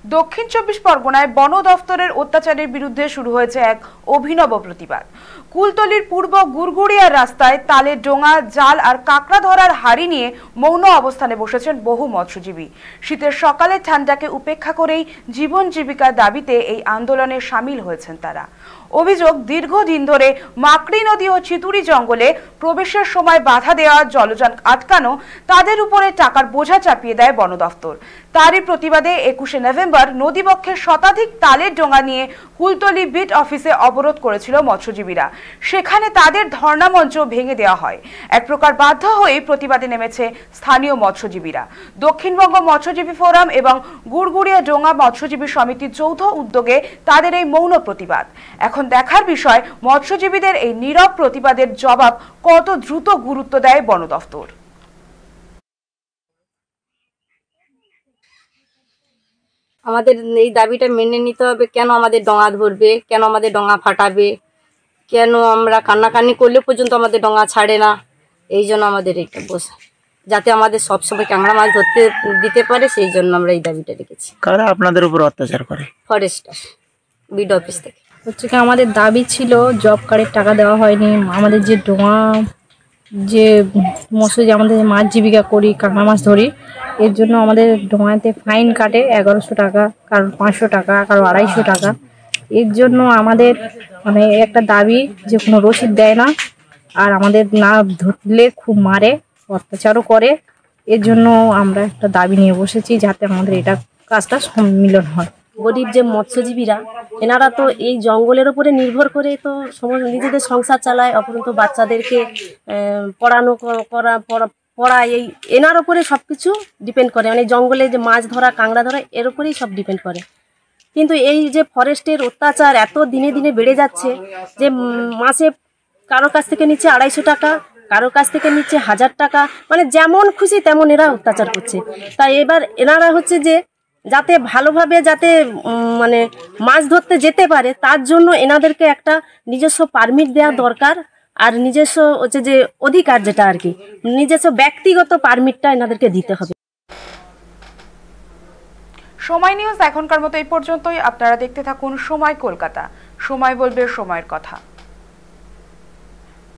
দক্ষিণ চব্বিশ পরগনায় বন দফতরের অত্যাচারের বিরুদ্ধে শুরু হয়েছে এক অভিনব প্রতিবাদ। কুলতলির পূর্ব গুড়গুড়িয়ার রাস্তায় তালের ডোঙা, জাল আর কাঁকড়া ধরার হাড়ি নিয়ে মৌন অবস্থানে বসেছেন বহু মৎস্যজীবী। শীতের সকালে ঠান্ডাকে উপেক্ষা করেই জীবন জীবিকার দাবিতে এই আন্দোলনে সামিল হয়েছেন তারা। অভিযোগ, দীর্ঘদিন ধরে মাকড়ি নদী ও চিতুড়ি জঙ্গলে প্রবেশের সময় বাধা দেওয়া, জলযান আটকানো, তাদের উপরে টাকার বোঝা চাপিয়ে দেয় বন দফতর। তারই প্রতিবাদে 21শে নভেম্বর নদীবক্ষের শতাধিক তালের ডোঙা নিয়ে কুলতলি বিট অফিসে অবরোধ করেছিল মৎস্যজীবীরা। সেখানে তাদের ধর্ণা মঞ্চ ভেঙে দেওয়া হয়। এক প্রকার বাধ্য হয়ে প্রতিবাদে নেমেছে স্থানীয় মৎস্যজীবীরা। দক্ষিণবঙ্গ মৎস্যজীবী ফোরাম এবং গুড়গুড়িয়া ডোঙা মৎস্যজীবী সমিতির যৌথ উদ্যোগে তাদের এই মৌন প্রতিবাদ। এখন দেখার বিষয়, মৎস্যজীবীদের এই নীরব প্রতিবাদের জবাব কত দ্রুত গুরুত্ব দেয় বন দফতর। আমাদের এই দাবিটা মেনে নিতে হবে। কেন আমাদের ডঙা ধরবে, কেন আমাদের ডঙা ফাটাবে, কেন আমরা কান্নাকান্নি করলে পর্যন্ত আমাদের ডঙা ছাড়ে না। এই জন্য আমাদের এটা বসে, যাতে আমাদের সবসময় কাঁকড়া মাছ ধরতে দিতে পারে, সেই জন্য আমরা এই দাবিটা রেখেছি। কারা আপনাদের উপর অত্যাচার করে? ফরেস্টার বিড অফিস থেকে। হচ্ছে কি, আমাদের দাবি ছিল জব কার্ডের টাকা দেওয়া হয়নি। আমাদের যে ডোঙা, যে মৎস্য, আমাদের মাছ জীবিকা করি, কাঁকড়া মাছ ধরি, এর জন্য আমাদের ডোঙাতে ফাইন কাটে 1100 টাকা, কারো 500 টাকা, কারো 250 টাকা। এর জন্য আমাদের মানে একটা দাবি, যে কোনো রসিদ দেয় না, আর আমাদের না ধরলে খুব মারে, অত্যাচারও করে। এর জন্য আমরা একটা দাবি নিয়ে বসেছি, যাতে আমাদের এটা কাজটা সম্মিলন হয়। গরিব যে মৎস্যজীবীরা, এনারা তো এই জঙ্গলের উপরে নির্ভর করে তো নিজেদের সংসার চালায়, অপরন্ত বাচ্চাদেরকে পড়ানো পড়ায়, এই এনার উপরে সব কিছু ডিপেন্ড করে। মানে জঙ্গলে যে মাছ ধরা, কাঁকড়া ধরা, এর উপরেই সব ডিপেন্ড করে। কিন্তু এই যে ফরেস্টের অত্যাচার এত দিনে দিনে বেড়ে যাচ্ছে, যে মাসে কারোর কাছ থেকে নিচ্ছে 250 টাকা, কারোর কাছ থেকে নিচ্ছে 1000 টাকা, মানে যেমন খুশি তেমন এরা অত্যাচার করছে। তাই এবার এনারা হচ্ছে যে যাতে ভালোভাবে যাতে মানে মাছ ধরতে যেতে পারে, তার জন্য এনাদেরকে একটা নিজস্ব পারমিট দেওয়া দরকার। আর নিজস্ব হচ্ছে যে অধিকার, যেটা আর কি নিজস্ব ব্যক্তিগত পারমিটটা এনাদেরকে দিতে হবে। সময় নিউজ এখনকার মতো এই পর্যন্তই। আপনারা দেখতে থাকুন সময় কলকাতা। সময় বলবে সময়ের কথা।